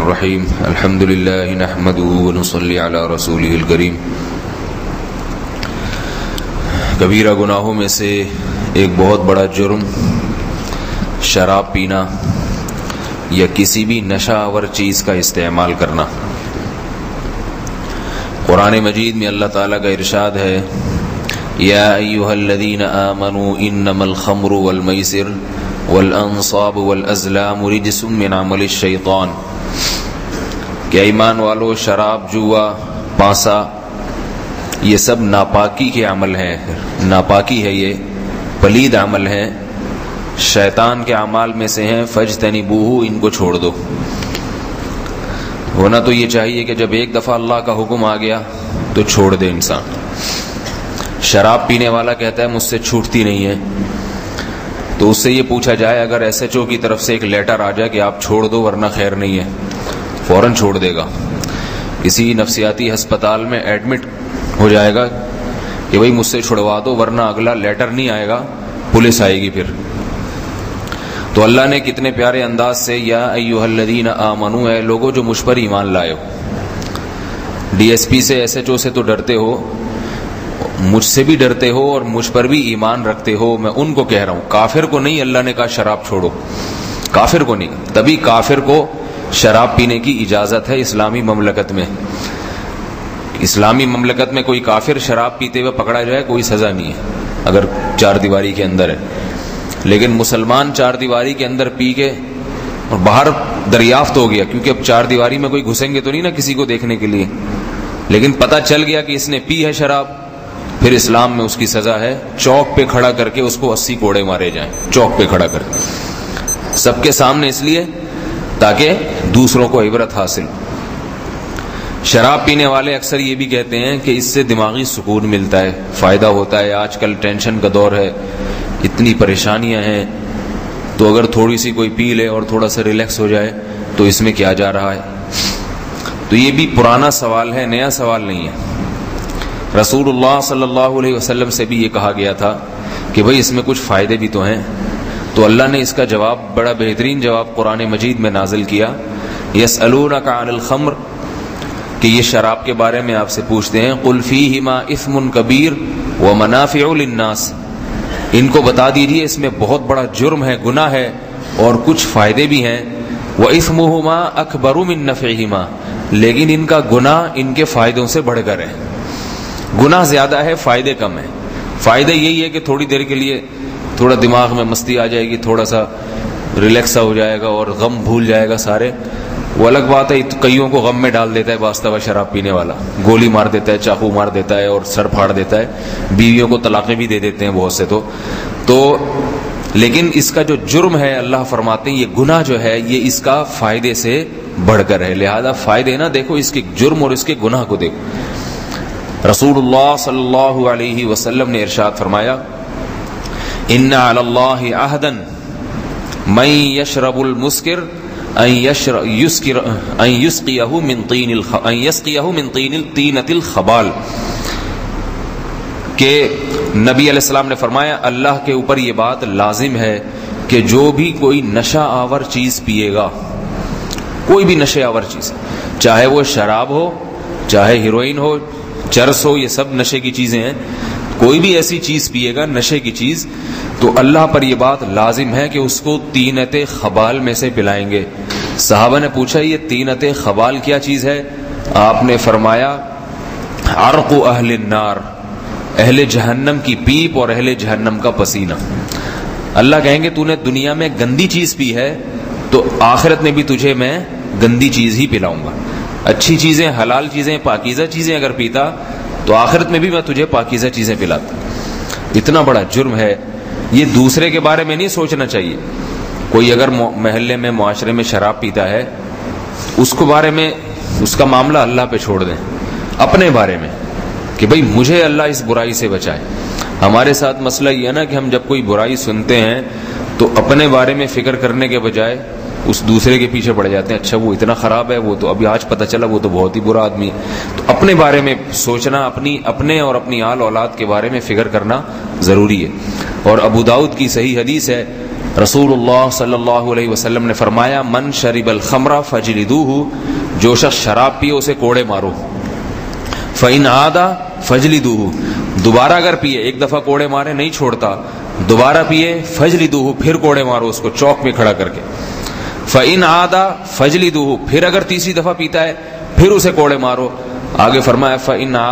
الرحیم الحمد للہ نحمده ونصلی علی رسولہ الکریم۔ کبیرہ گناہوں میں سے ایک بہت بڑا جرم شراب پینا یا کسی بھی نشہ آور چیز کا استعمال کرنا۔ قرآن مجید میں اللہ تعالیٰ کا ارشاد ہے، یا ایھا الذین آمنوا انما الخمر والمیسر والانصاب والازلام رجس من عمل الشیطان، کہ ایمان والو شراب، جوا، پانسا یہ سب ناپاکی کے عمل ہیں، ناپاکی ہے، یہ پلید عمل ہیں، شیطان کے اعمال میں سے ہیں، فاجتنبوہ، ان کو چھوڑ دو۔ ہونا تو یہ چاہیے کہ جب ایک دفعہ اللہ کا حکم آ گیا تو چھوڑ دے انسان۔ شراب پینے والا کہتا ہے مجھ سے چھوٹتی نہیں ہے، تو اس سے یہ پوچھا جائے اگر ایس ایچ او کی طرف سے ایک لیٹر آ جائے کہ آپ چھوڑ دو ورنہ خیر نہیں ہے، فوراً چھوڑ دے گا۔ کسی نفسیاتی ہسپتال میں ایڈمٹ ہو جائے گا کہ بھئی مجھ سے چھڑوا دو ورنہ اگلا لیٹر نہیں آئے گا، پولیس آئے گی پھر۔ تو اللہ نے کتنے پیارے انداز سے یا ایھا الذین آمنو، اے لوگو جو مجھ پر ایمان لائے ہو۔ ڈی ایس پی سے، ایس ایچ او سے تو ڈرتے ہو، مجھ سے بھی ڈرتے ہو اور مجھ پر بھی ایمان رکھتے ہو، میں ان کو کہہ رہا ہوں۔ کافر کو نہیں اللہ نے کہا شراب چھوڑو، کافر کو نہیں، تبھی کافر کو شراب پینے کی اجازت ہے اسلامی مملکت میں۔ اسلامی مملکت میں کوئی کافر شراب پیتے ہوئے پکڑا جائے کوئی سزا نہیں ہے اگر چار دیواری کے اندر ہے، لیکن مسلمان چار دیواری کے اندر پی کے اور باہر دریافت ہو گیا، کیونکہ اب چار دیواری میں کوئی گھسیں گے تو نہیں نا کسی کو دیکھنے کے لیے، لیکن پتہ چل گیا کہ اس نے پی ہے شراب، پھر اسلام میں اس کی سزا ہے چوک پہ کھڑا کر کے اس کو 80 کوڑے مارے جائیں، چوک پہ کھڑا کر کے سب کے سامنے، اس لیے تاکہ دوسروں کو عبرت حاصل۔ شراب پینے والے اکثر یہ بھی کہتے ہیں کہ اس سے دماغی سکون ملتا ہے، فائدہ ہوتا ہے، آج کل ٹینشن کا دور ہے، اتنی پریشانیاں ہیں، تو اگر تھوڑی سی کوئی پی لے اور تھوڑا سا ریلیکس ہو جائے تو اس میں کیا جا رہا ہے۔ تو یہ بھی پرانا سوال ہے، نیا سوال نہیں ہے۔ رسول اللہ صلی اللہ علیہ وسلم سے بھی یہ کہا گیا تھا کہ بھئی اس میں کچھ فائدے بھی تو ہیں، تو اللہ نے اس کا جواب، بڑا بہترین جواب قرآن مجید میں نازل کیا، یسألونک عن الخمر، کہ یہ شراب کے بارے میں آپ سے پوچھتے ہیں، قل فیہما اثم کبیر ومنافع للناس، ان کو بتا دیجئے اس میں بہت بڑا جرم ہے، گناہ ہے، اور کچھ فائدے بھی ہیں، وَإِثْمُهُمَا أَكْبَرُ مِن نَّفْعِهِمَا، لیکن ان کا گناہ ان کے فائدوں سے بڑھ کر ہے۔ گناہ زیادہ ہے، فائدے کم ہیں۔ فائدے یہی ہے کہ تھوڑی دیر کے لیے تھوڑا دماغ میں مستی آ جائے گی، تھوڑا سا ریلیکس ہو جائے گا اور غم بھول جائے گا سارے۔ وہ الگ بات ہے کئیوں کو غم میں ڈال دیتا ہے باستہ شراب پینے والا، گولی مار دیتا ہے، چاقو مار دیتا ہے اور سر پھاڑ دیتا ہے، بیویوں کو طلاقیں بھی دے دیتے ہیں بہت سے۔ تو لیکن اس کا جو جرم ہے، اللہ فرماتے ہیں یہ گناہ جو ہے یہ اس کا فائدے سے بڑھ کر ہے، لہذا فائدے نہ دیکھو، اس کے جرم اور اس کے گناہ کو دیکھو۔ رسول اللہ صلی اللہ علیہ وسلم نے ارشاد فرمایا، ان علی اللہ عہدا من یشرب المسکر ان یسقیہ من طینۃ الخبال، کہ نبی علیہ السلام نے فرمایا اللہ کے اوپر یہ بات لازم ہے کہ جو بھی کوئی نشہ آور چیز پیے گا، کوئی بھی نشہ آور چیز، چاہے وہ شراب ہو، چاہے ہیروئن ہو، چرس ہو، یہ سب نشے کی چیزیں ہیں، کوئی بھی ایسی چیز پیے گا نشے کی چیز، تو اللہ پر یہ بات لازم ہے کہ اس کو طینۃ خبال میں سے پلائیں گے۔ صحابہ نے پوچھا یہ طینۃ خبال کیا چیز ہے؟ آپ نے فرمایا عرق اہل النار، اہل جہنم کی پیپ اور اہل جہنم کا پسینہ۔ اللہ کہیں گے تو نے دنیا میں گندی چیز پی ہے تو آخرت میں بھی تجھے میں گندی چیز ہی پلاؤں گا۔ اچھی چیزیں، حلال چیزیں، پاکیزہ چیزیں اگر پیتا تو آخرت میں بھی میں تجھے پاکیزہ چیزیں پلاتا۔ اتنا بڑا جرم ہے یہ، دوسرے کے بارے میں نہیں سوچنا چاہیے۔ کوئی اگر محلے میں، معاشرے میں شراب پیتا ہے، اس کو بارے میں، اس کا معاملہ اللہ پہ چھوڑ دیں، اپنے بارے میں کہ بھئی مجھے اللہ اس برائی سے بچائے۔ ہمارے ساتھ مسئلہ یہ ہے نا کہ ہم جب کوئی برائی سنتے ہیں تو اپنے بارے میں فکر کرنے کے بجائے اس دوسرے کے پیچھے پڑ جاتے ہیں، اچھا وہ اتنا خراب ہے، وہ تو ابھی آج پتہ چلا وہ تو بہت ہی برا آدمی ہے۔ تو اپنے بارے میں سوچنا، اپنے اور اپنی آل اولاد کے بارے میں فکر کرنا ضروری ہے۔ اور ابو داؤد کی صحیح حدیث ہے، رسول اللہ صلی اللہ علیہ وسلم نے فرمایا من شرب الخمر فجلدوہ، جو شخص شراب پیے اسے کوڑے مارو. فإن عاد فجلدوہ، دوبارہ اگر پیے، ایک دفعہ کوڑے مارے نہیں چھوڑتا، دوبارہ پیے فجلدوہ، پھر کوڑے مارو اس کو چوک میں کھڑا کر کے. فإن عاد فجلدوہ، پھر اگر تیسری دفعہ پیتا ہے پھر اسے کوڑے مارو. آگے فرمایا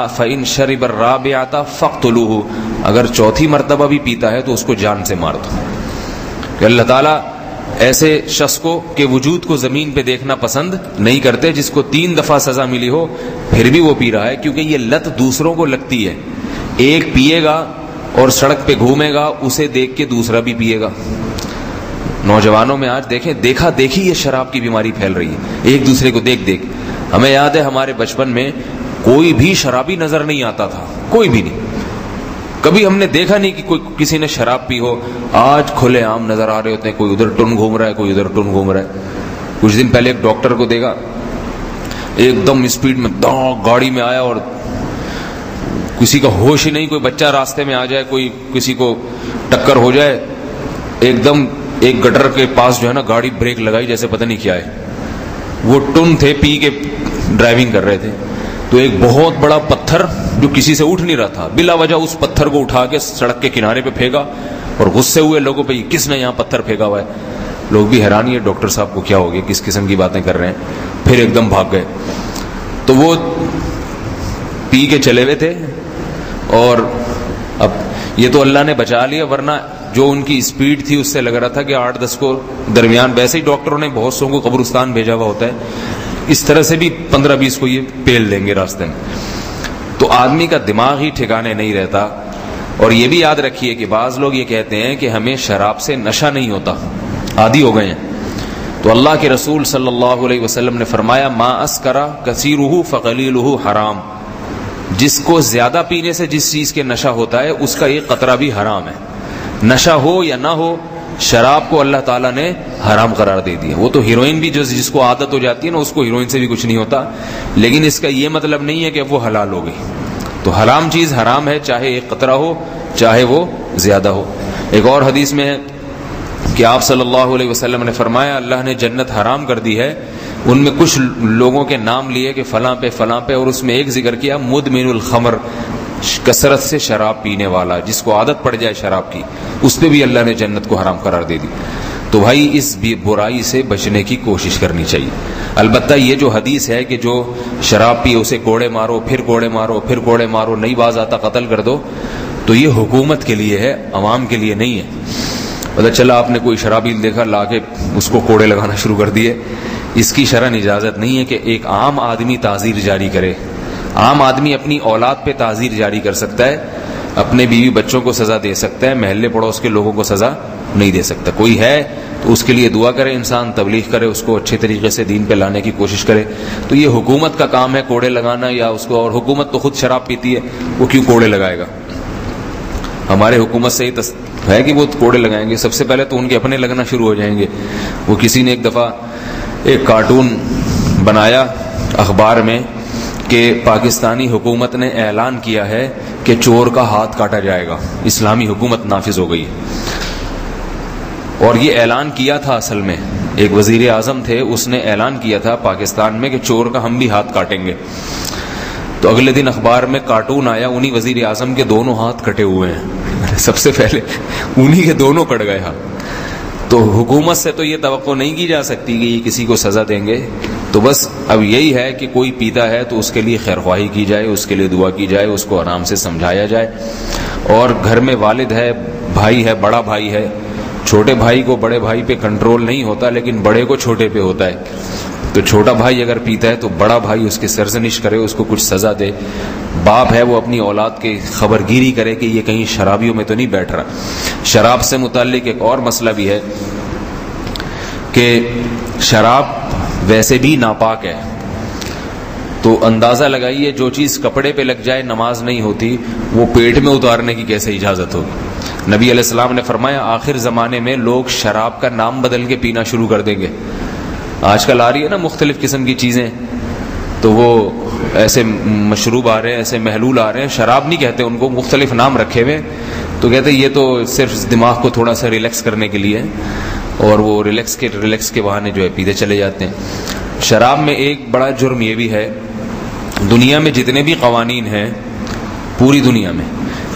فإن شرب الرابعة فاقتلوہ، اگر چوتھی مرتبہ بھی پیتا ہے تو اس کو جان سے مار دو. کہ اللہ تعالیٰ ایسے شخص کو کے وجود کو زمین پہ دیکھنا پسند نہیں کرتے جس کو 3 دفعہ سزا ملی ہو پھر بھی وہ پی رہا ہے، کیونکہ یہ لت دوسروں کو لگتی ہے. ایک پیے گا اور سڑک پہ گھومے گا، اسے دیکھ کے دوسرا بھی پیے گا. نوجوانوں میں آج دیکھیں، دیکھا دیکھی یہ شراب کی بیماری پھیل رہی ہے، ایک دوسرے کو دیکھ دیکھ. ہمیں یاد ہے ہمارے بچپن میں کوئی بھی شرابی نظر نہیں آتا تھا، کوئی بھی نہیں، کبھی ہم نے دیکھا نہیں کہ کوئی کسی نے شراب پی ہو. آج کھلے عام نظر آ رہے ہوتے ہیں، کوئی ادھر ٹن گھوم رہا ہے، کوئی ادھر ٹن گھوم رہا ہے. کچھ دن پہلے ایک ڈاکٹر کو دیکھا، ایک دم اسپیڈ میں گاڑی میں آیا اور کسی کا ہوش ہی نہیں، کوئی بچہ راستے میں آ جائے، کوئی کسی کو ٹکر ہو جائے، ایک دم ایک گٹر کے پاس جو ہے نا گاڑی بریک لگائی جیسے پتہ نہیں کیا ہے. وہ ٹن تھے، پی کے ڈرائیونگ کر رہے تھے، تو ایک بہت بڑا پتھر جو کسی سے اٹھ نہیں رہا تھا، بلا وجہ اس پتھر کو اٹھا کے سڑک کے کنارے پہ پھینکا اور غصے ہوئے لوگوں پہ کس نے یہاں پتھر پھینکا ہوا ہے. لوگ بھی حیران ہے ڈاکٹر صاحب کو کیا ہو گیا، کس قسم کی باتیں کر رہے ہیں. پھر ایک دم بھاگ گئے. تو وہ پی کے چلے ہوئے تھے اور اب یہ تو اللہ نے بچا لیا، ورنہ جو ان کی اسپیڈ تھی اس سے لگ رہا تھا کہ 8-10 کو درمیان. ویسے ہی ڈاکٹروں نے بہت سو کو قبرستان بھیجا ہوا ہوتا ہے، اس طرح سے بھی 15-20 کو یہ پیل دیں گے راستے میں. تو آدمی کا دماغ ہی ٹھکانے نہیں رہتا. اور یہ بھی یاد رکھیے کہ بعض لوگ یہ کہتے ہیں کہ ہمیں شراب سے نشہ نہیں ہوتا، عادی ہو گئے ہیں. تو اللہ کے رسول صلی اللہ علیہ وسلم نے فرمایا ما اسکرا کثیرہ فقلیلہ حرام، جس کو زیادہ پینے سے جس چیز کے نشہ ہوتا ہے اس کا ایک قطرہ بھی حرام ہے. نشہ ہو یا نہ ہو، شراب کو اللہ تعالیٰ نے حرام قرار دے دیا. وہ تو ہیروئن بھی جس کو عادت ہو جاتی ہے نا، اس کو ہیروئن سے بھی کچھ نہیں ہوتا، لیکن اس کا یہ مطلب نہیں ہے کہ وہ حلال ہو گئی. تو حرام چیز حرام ہے، چاہے ایک قطرہ ہو چاہے وہ زیادہ ہو. ایک اور حدیث میں ہے کہ آپ صلی اللہ علیہ وسلم نے فرمایا اللہ نے جنت حرام کر دی ہے. ان میں کچھ لوگوں کے نام لیے کہ فلاں پہ فلاں پہ، اور اس میں ایک ذکر کیا مدمن الخمر، کثرت سے شراب پینے والا، جس کو عادت پڑ جائے شراب کی، اس پہ بھی اللہ نے جنت کو حرام قرار دے دی. تو بھائی اس برائی سے بچنے کی کوشش کرنی چاہیے. البتہ یہ جو حدیث ہے کہ جو شراب پیے اسے کوڑے مارو، پھر کوڑے مارو، پھر کوڑے مارو، نہیں باز آتا قتل کر دو، تو یہ حکومت کے لیے ہے، عوام کے لیے نہیں ہے. پتہ چلا آپ نے کوئی شرابی دیکھا، لا کے اس کو کوڑے لگانا شروع کر دیے. اس کی شرعاً اجازت نہیں ہے کہ ایک عام آدمی تعزیر جاری کرے. عام آدمی اپنی اولاد پہ تعزیر جاری کر سکتا ہے، اپنے بیوی بچوں کو سزا دے سکتا ہے، محلے پڑوس کے لوگوں کو سزا نہیں دے سکتا. کوئی ہے تو اس کے لیے دعا کرے، انسان تبلیغ کرے، اس کو اچھے طریقے سے دین پہ لانے کی کوشش کرے. تو یہ حکومت کا کام ہے کوڑے لگانا یا اس کو، اور حکومت تو خود شراب پیتی ہے، وہ کیوں کوڑے لگائے گا؟ ہمارے حکومت سے یہ ہے کہ وہ کوڑے لگائیں گے. سب سے پہلے تو ان کے اپنے لگنا شروع ہو جائیں گے. وہ کسی نے ایک دفعہ ایک کارٹون بنایا اخبار میں کہ پاکستانی حکومت نے اعلان کیا ہے کہ چور کا ہاتھ کاٹا جائے گا، اسلامی حکومت نافذ ہو گئی. اور یہ اعلان کیا تھا اصل میں ایک وزیر اعظم تھے، اس نے اعلان کیا تھا پاکستان میں کہ چور کا ہم بھی ہاتھ کاٹیں گے. تو اگلے دن اخبار میں کارٹون آیا، انہی وزیر اعظم کے دونوں ہاتھ کٹے ہوئے ہیں. سب سے پہلے انہی کے دونوں کٹ گئے ہاتھ. تو حکومت سے تو یہ توقع نہیں کی جا سکتی کہ یہ کسی کو سزا دیں گے. تو بس اب یہی ہے کہ کوئی پیتا ہے تو اس کے لیے خیر خواہی کی جائے، اس کے لیے دعا کی جائے، اس کو آرام سے سمجھایا جائے. اور گھر میں والد ہے، بھائی ہے، بڑا بھائی ہے، چھوٹے بھائی کو بڑے بھائی پہ کنٹرول نہیں ہوتا، لیکن بڑے کو چھوٹے پہ ہوتا ہے. تو چھوٹا بھائی اگر پیتا ہے تو بڑا بھائی اس کی سرزنش کرے، اس کو کچھ سزا دے. باپ ہے وہ اپنی اولاد کی خبرگیری کرے کہ یہ کہیں شرابیوں میں تو نہیں بیٹھ رہا. شراب سے متعلق ایک اور مسئلہ بھی ہے کہ شراب ویسے بھی ناپاک ہے. تو اندازہ لگائیے جو چیز کپڑے پہ لگ جائے نماز نہیں ہوتی، وہ پیٹ میں اتارنے کی کیسے اجازت ہوگی؟ نبی علیہ السلام نے فرمایا آخر زمانے میں لوگ شراب کا نام بدل کے پینا شروع کر دیں گے. آج کل آ رہی ہے نا مختلف قسم کی چیزیں، تو وہ ایسے مشروب آ رہے ہیں، ایسے محلول آ رہے ہیں، شراب نہیں کہتے ان کو، مختلف نام رکھے ہوئے، تو کہتے ہیں یہ تو صرف دماغ کو تھوڑا سا ریلیکس کرنے کے لیے، اور وہ ریلیکس کے بہانے جو ہے پیتے چلے جاتے ہیں۔ شراب میں ایک بڑا جرم یہ بھی ہے، دنیا میں جتنے بھی قوانین ہیں پوری دنیا میں،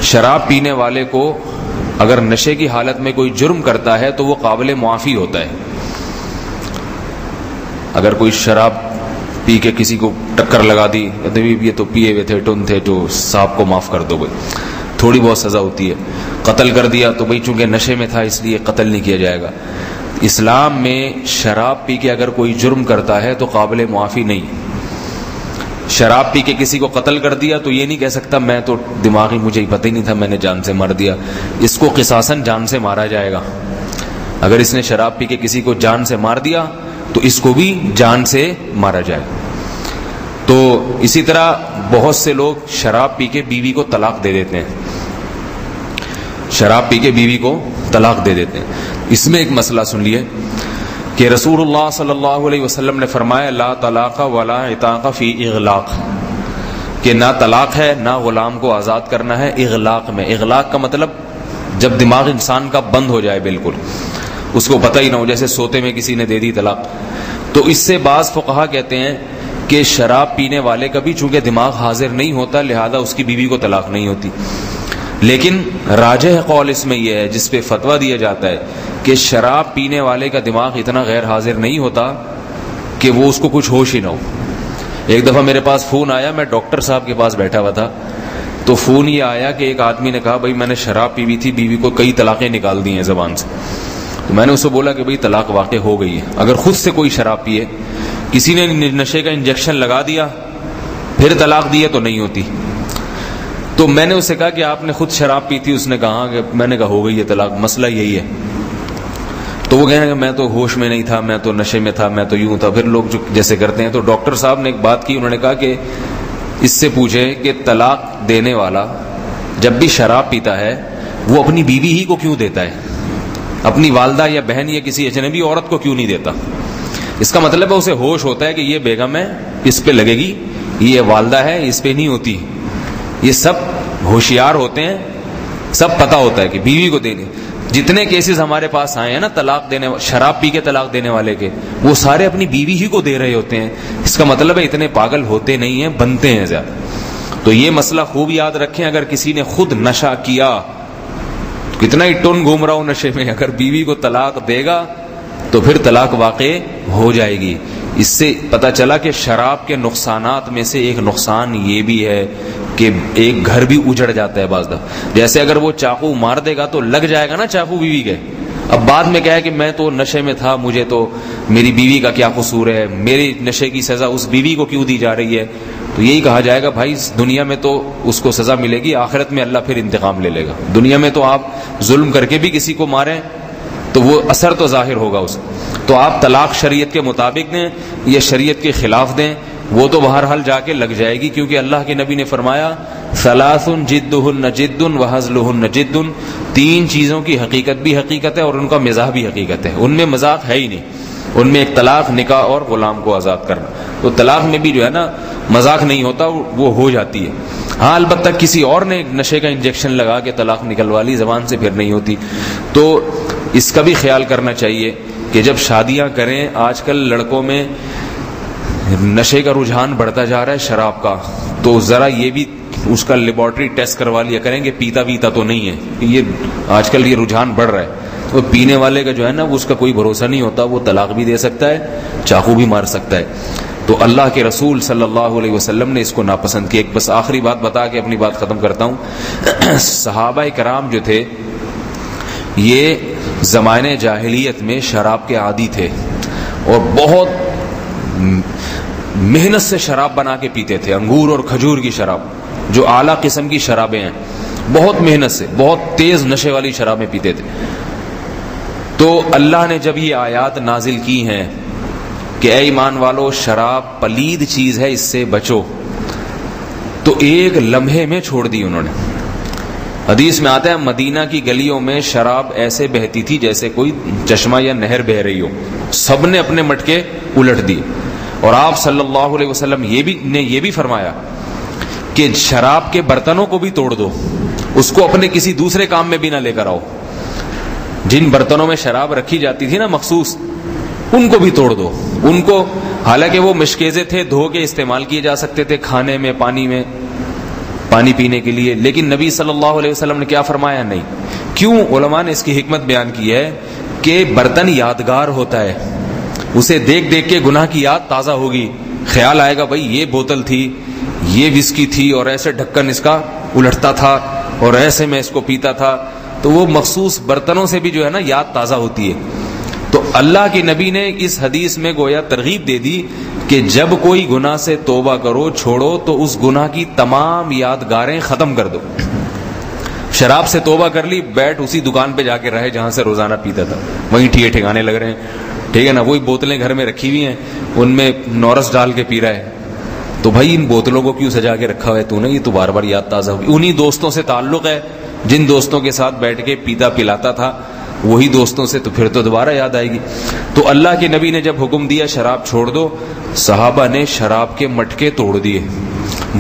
شراب پینے والے کو اگر نشے کی حالت میں کوئی جرم کرتا ہے تو وہ قابل معافی ہوتا ہے۔ اگر کوئی شراب پی کے کسی کو ٹکر لگا دی، یہ تو پیے ہوئے تھے، ٹن تھے، تو صاحب کو معاف کر دو، بھائی تھوڑی بہت سزا ہوتی ہے۔ قتل کر دیا تو بھائی چونکہ نشے میں تھا اس لیے قتل نہیں کیا جائے گا۔ اسلام میں شراب پی کے اگر کوئی جرم کرتا ہے تو قابل معافی نہیں۔ شراب پی کے کسی کو قتل کر دیا تو یہ نہیں کہہ سکتا میں تو دماغی مجھے پتہ ہی نہیں تھا میں نے جان سے مار دیا، اس کو قصاصاً جان سے مارا جائے گا۔ اگر اس نے شراب پی کے کسی کو جان سے مار دیا تو اس کو بھی جان سے مارا جائے۔ تو اسی طرح بہت سے لوگ شراب پی کے بیوی کو طلاق دے دیتے ہیں، شراب پی کے بیوی کو طلاق دے دیتے ہیں۔ اس میں ایک مسئلہ سن لیے کہ رسول اللہ صلی اللہ علیہ وسلم نے فرمایا لا طلاق ولا عتاق فی اغلاق، کہ نہ طلاق ہے نہ غلام کو آزاد کرنا ہے اغلاق میں۔ اغلاق کا مطلب جب دماغ انسان کا بند ہو جائے، بالکل اس کو پتہ ہی نہ ہو، جیسے سوتے میں کسی نے دے دی طلاق۔ تو اس سے بعض فقہا کہتے ہیں کہ شراب پینے والے کا بھی چونکہ دماغ حاضر نہیں ہوتا لہذا اس کی بیوی کو طلاق نہیں ہوتی۔ لیکن راجح قول اس میں یہ ہے، جس پہ فتویٰ دیا جاتا ہے، کہ شراب پینے والے کا دماغ اتنا غیر حاضر نہیں ہوتا کہ وہ اس کو کچھ ہوش ہی نہ ہو۔ ایک دفعہ میرے پاس فون آیا، میں ڈاکٹر صاحب کے پاس بیٹھا ہوا تھا، تو فون یہ آیا کہ ایک آدمی نے کہا بھائی میں نے شراب پی ہوئی تھی، بیوی کو کئی طلاقیں نکال دی ہیں زبان سے۔ تو میں نے اسے بولا کہ بھائی طلاق واقع ہو گئی ہے۔ اگر خود سے کوئی شراب پیے، کسی نے نشے کا انجیکشن لگا دیا پھر طلاق دی ہے تو نہیں ہوتی۔ تو میں نے اسے کہا کہ آپ نے خود شراب پی تھی؟ اس نے کہا کہ میں نے کہا ہو گئی ہے طلاق، مسئلہ یہی ہے۔ تو وہ کہنے کہ میں تو ہوش میں نہیں تھا، میں تو نشے میں تھا، میں تو یوں تھا۔ پھر لوگ جو جیسے کرتے ہیں، تو ڈاکٹر صاحب نے ایک بات کی، انہوں نے کہا کہ اس سے پوچھے کہ طلاق دینے والا جب بھی شراب پیتا ہے وہ اپنی بیوی ہی کو کیوں دیتا ہے، اپنی والدہ یا بہن یا کسی اجنبی عورت کو کیوں نہیں دیتا؟ اس کا مطلب ہے اسے ہوش ہوتا ہے کہ یہ بیگم ہے، اس پہ لگے گی، یہ والدہ ہے، اس پہ نہیں ہوتی۔ یہ سب ہوشیار ہوتے ہیں، سب پتہ ہوتا ہے کہ بیوی کو دینے۔ جتنے کیسز ہمارے پاس آئے ہیں نا طلاق دینے، شراب پی کے طلاق دینے والے کے، وہ سارے اپنی بیوی ہی کو دے رہے ہوتے ہیں۔ اس کا مطلب ہے اتنے پاگل ہوتے نہیں ہیں، بنتے ہیں زیادہ۔ تو یہ مسئلہ خوب یاد رکھیں، اگر کسی نے خود نشہ کیا، کتنا ہی ٹن گھوم رہا ہو نشے میں، اگر بیوی کو طلاق دے گا تو پھر طلاق واقع ہو جائے گی۔ اس سے پتہ چلا کہ شراب کے نقصانات میں سے ایک نقصان یہ بھی ہے کہ ایک گھر بھی اجڑ جاتا ہے بعض دفعہ۔ جیسے اگر وہ چاقو مار دے گا تو لگ جائے گا نا چاقو بیوی کے، اب بعد میں کہا کہ میں تو نشے میں تھا، مجھے تو میری بیوی کا کیا قصور ہے، میری نشے کی سزا اس بیوی کو کیوں دی جا رہی ہے؟ تو یہی کہا جائے گا بھائی دنیا میں تو اس کو سزا ملے گی، آخرت میں اللہ پھر انتقام لے لے گا۔ دنیا میں تو آپ ظلم کر کے بھی کسی کو ماریں تو وہ اثر تو ظاہر ہوگا اس۔ تو آپ طلاق شریعت کے مطابق دیں یا شریعت کے خلاف دیں، وہ تو بہرحال جا کے لگ جائے گی، کیونکہ اللہ کے نبی نے فرمایا ثلاث جدہن جد وہزلہن جد، تین چیزوں کی حقیقت بھی حقیقت ہے اور ان کا مزاح بھی حقیقت ہے، ان میں مذاق ہے ہی نہیں۔ ان میں ایک طلاق، نکاح اور غلام کو آزاد کرنا۔ تو طلاق میں بھی جو ہے نا مذاق نہیں ہوتا، وہ ہو جاتی ہے۔ ہاں البتہ کسی اور نے نشے کا انجیکشن لگا کے طلاق نکلوا لی، زبان سے پھر نہیں ہوتی۔ تو اس کا بھی خیال کرنا چاہیے کہ جب شادیاں کریں، آج کل لڑکوں میں نشے کا رجحان بڑھتا جا رہا ہے شراب کا، تو ذرا یہ بھی اس کا لیبارٹری ٹیسٹ کروا لیا کریں کہ پیتا تو نہیں ہے۔ یہ آج کل یہ رجحان بڑھ رہا ہے، تو پینے والے کا جو ہے نا اس کا کوئی بھروسہ نہیں ہوتا، وہ طلاق بھی دے سکتا ہے، چاقو بھی مار سکتا ہے۔ تو اللہ کے رسول صلی اللہ علیہ وسلم نے اس کو ناپسند کیا۔ ایک بس آخری بات بتا کے اپنی بات ختم کرتا ہوں۔ صحابہ کرام جو تھے یہ زمانے جاہلیت میں شراب کے عادی تھے اور بہت محنت سے شراب بنا کے پیتے تھے، انگور اور کھجور کی شراب، جو اعلیٰ قسم کی شرابیں ہیں، بہت محنت سے، بہت تیز نشے والی شرابیں پیتے تھے۔ تو اللہ نے جب یہ آیات نازل کی ہیں کہ اے ایمان والو شراب پلید چیز ہے، اس سے بچو، تو ایک لمحے میں چھوڑ دی انہوں نے۔ حدیث میں آتا ہے مدینہ کی گلیوں میں شراب ایسے بہتی تھی جیسے کوئی چشمہ یا نہر بہ رہی ہو، سب نے اپنے مٹکے الٹ دیے اور آپ صلی اللہ علیہ وسلم یہ بھی فرمایا کہ شراب کے برتنوں کو بھی توڑ دو، اس کو اپنے کسی دوسرے کام میں بھی نہ لے کر آؤ. جن برتنوں میں شراب رکھی جاتی تھی نا مخصوص، ان کو بھی توڑ دو. ان کو حالانکہ وہ مشکیزے تھے، دھو کے استعمال کیے جا سکتے تھے کھانے میں، پانی پینے کے لیے، لیکن نبی صلی اللہ علیہ وسلم نے کیا فرمایا؟ نہیں. کیوں؟ علماء نے اس کی حکمت بیان کی ہے کہ برتن یادگار ہوتا ہے، اسے دیکھ دیکھ کے گناہ کی یاد تازہ ہوگی، خیال آئے گا بھائی یہ بوتل تھی، یہ وسکی تھی، اور ایسے ڈھکن اس کا الٹتا تھا اور ایسے میں اس کو پیتا تھا. تو وہ مخصوص برتنوں سے بھی جو ہے نا یاد تازہ ہوتی ہے. تو اللہ کے نبی نے اس حدیث میں گویا ترغیب دے دی کہ جب کوئی گناہ سے توبہ کرو، چھوڑو، تو اس گناہ کی تمام یادگاریں ختم کر دو. شراب سے توبہ کر لی، بیٹھ اسی دکان پہ جا کے رہے جہاں سے روزانہ پیتا تھا، وہیں ٹھیے ٹھکانے لگ رہے ہیں، ٹھیک ہے نا. وہی بوتلیں گھر میں رکھی ہوئی ہیں، ان میں نورس ڈال کے پی رہا ہے. تو بھائی ان بوتلوں کو کیوں سجا کے رکھا ہوا ہے تو نے؟ یہ تو بار بار یاد تازہ ہوگی. انہی دوستوں سے تعلق ہے جن دوستوں کے ساتھ بیٹھ کے پیتا پلاتا تھا، وہی دوستوں سے تو پھر تو دوبارہ یاد آئے گی. تو اللہ کے نبی نے جب حکم دیا شراب چھوڑ دو، صحابہ نے شراب کے مٹکے توڑ دیے،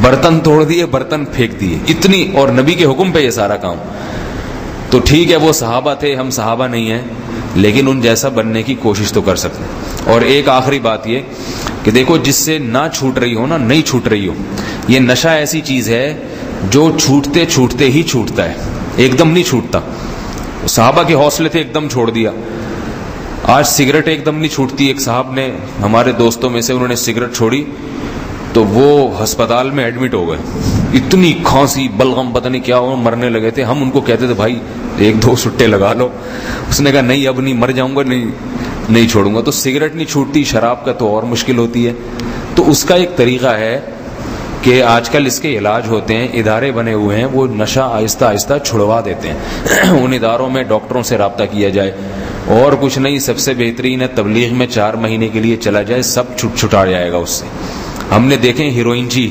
برتن توڑ دیے، برتن پھینک دیے، اتنی. اور نبی کے حکم پہ یہ سارا کام. تو ٹھیک ہے وہ صحابہ تھے، ہم صحابہ نہیں ہیں، لیکن ان جیسا بننے کی کوشش تو کر سکتے. اور ایک آخری بات یہ کہ دیکھو جس سے نہ چھوٹ رہی ہو نا، نہیں چھوٹ رہی ہو، یہ نشہ ایسی چیز ہے جو چھوٹتے چھوٹتے ہی چھوٹتا ہے، ایک دم نہیں چھوٹتا. صحابہ کے حوصلے تھے، ایک دم چھوڑ دیا. آج سگریٹ ایک دم نہیں چھوٹتی. ایک صاحب نے ہمارے دوستوں میں سے انہوں نے سگریٹ چھوڑی تو وہ ہسپتال میں ایڈمٹ ہو گئے، اتنی کھانسی بلغم پتہ نہیں کیا ہو، مرنے لگے تھے. ہم ان کو کہتے تھے بھائی ایک دو سٹے لگا لو. اس نے کہا نہیں اب نہیں، مر جاؤں گا، نہیں چھوڑوں گا. تو سگریٹ نہیں چھوٹتی، شراب کا تو اور مشکل ہوتی ہے. تو اس کا ایک طریقہ ہے کہ آج کل اس کے علاج ہوتے ہیں، ادارے بنے ہوئے ہیں، وہ نشہ آہستہ آہستہ چھڑوا دیتے ہیں. ان اداروں میں ڈاکٹروں سے رابطہ کیا جائے، اور کچھ نہیں، سب سے بہترین ہے تبلیغ میں 4 مہینے کے لیے چلا جائے، سب چھٹا جائے گا اس سے. ہم نے دیکھیں ہیروئن جی،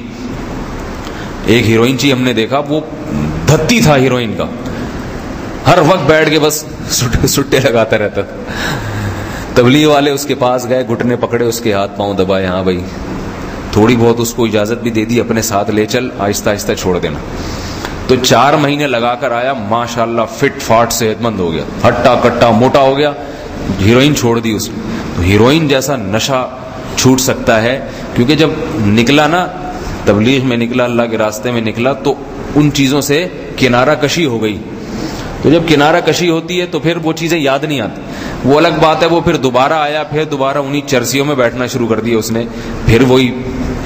ایک ہیروئن جی ہم نے دیکھا، وہ دھتی تھا ہیروئن کا، ہر وقت بیٹھ کے بس سٹے لگاتا رہتا تھا. تبلیغ والے اس کے پاس گئے، گھٹنے پکڑے، اس کے ہاتھ پاؤں دبائے، ہاں بھائی تھوڑی بہت اس کو اجازت بھی دے دی، اپنے ساتھ لے چل، آہستہ آہستہ چھوڑ دینا. تو 4 مہینے لگا کر آیا، ماشاءاللہ فٹ فاٹ صحت مند ہو گیا، ہٹا کٹا موٹا ہو گیا. ہیروئن چھوڑ دی اس نے. تو ہیروئن جیسا نشہ چھوٹ سکتا ہے، کیونکہ جب نکلا نا، تبلیغ میں نکلا، اللہ کے راستے میں نکلا، تو ان چیزوں سے کنارہ کشی ہو گئی. تو جب کنارہ کشی ہوتی ہے تو پھر وہ چیزیں یاد نہیں آتی. وہ الگ بات ہے، وہ پھر دوبارہ آیا، پھر دوبارہ انہی چرسیوں میں بیٹھنا شروع کر دیا اس نے، پھر وہی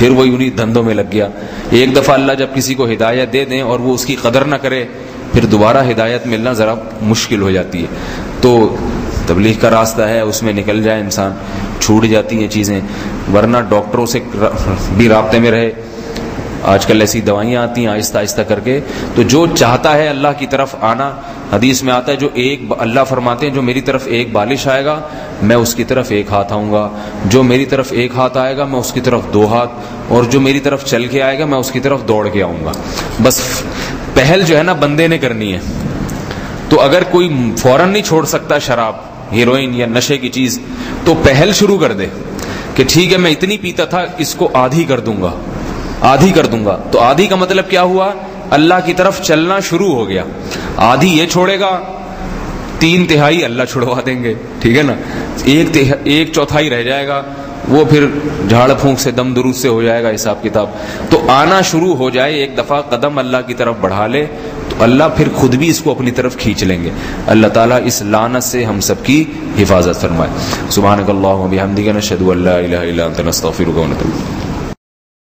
انہی دھندوں میں لگ گیا. ایک دفعہ اللہ جب کسی کو ہدایت دے دیں اور وہ اس کی قدر نہ کرے، پھر دوبارہ ہدایت ملنا ذرا مشکل ہو جاتی ہے. تو تبلیغ کا راستہ ہے، اس میں نکل جائے انسان، چھوٹ جاتی ہیں چیزیں. ورنہ ڈاکٹروں سے بھی رابطے میں رہے. آج کل ایسی دوائیاں آتی ہیں آہستہ آہستہ کر کے. تو جو چاہتا ہے اللہ کی طرف آنا، حدیث میں آتا ہے جو اللہ فرماتے ہیں جو میری طرف ایک بالش آئے گا میں اس کی طرف 1 ہاتھ آؤں گا، جو میری طرف 1 ہاتھ آئے گا میں اس کی طرف 2 ہاتھ، اور جو میری طرف چل کے آئے گا میں اس کی طرف دوڑ کے آؤں گا. بس پہل جو ہے نا بندے نے کرنی ہے. تو اگر کوئی فوراً نہیں چھوڑ سکتا شراب، ہیروئن یا نشے کی چیز، تو پہل شروع کر دے کہ ٹھیک ہے میں اتنی پیتا تھا، اس کو آدھی کر دوں گا. تو آدھی کا مطلب کیا ہوا؟ اللہ کی طرف چلنا شروع ہو گیا. آدھی یہ چھوڑے گا، 3/4 اللہ چھڑوا دیں گے، ٹھیک ہے نا. 1/4 رہ جائے گا، وہ پھر جھاڑ پھونک سے، دم درود سے ہو جائے گا حساب کتاب. تو آنا شروع ہو جائے، ایک دفعہ قدم اللہ کی طرف بڑھا لے تو اللہ پھر خود بھی اس کو اپنی طرف کھینچ لیں گے. اللہ تعالیٰ اس لعنت سے ہم سب کی حفاظت فرمائے. سبحانک اللہم و بحمدک، نشہد ان لا الہ الا انت، نستغفرک و نتوب الیک.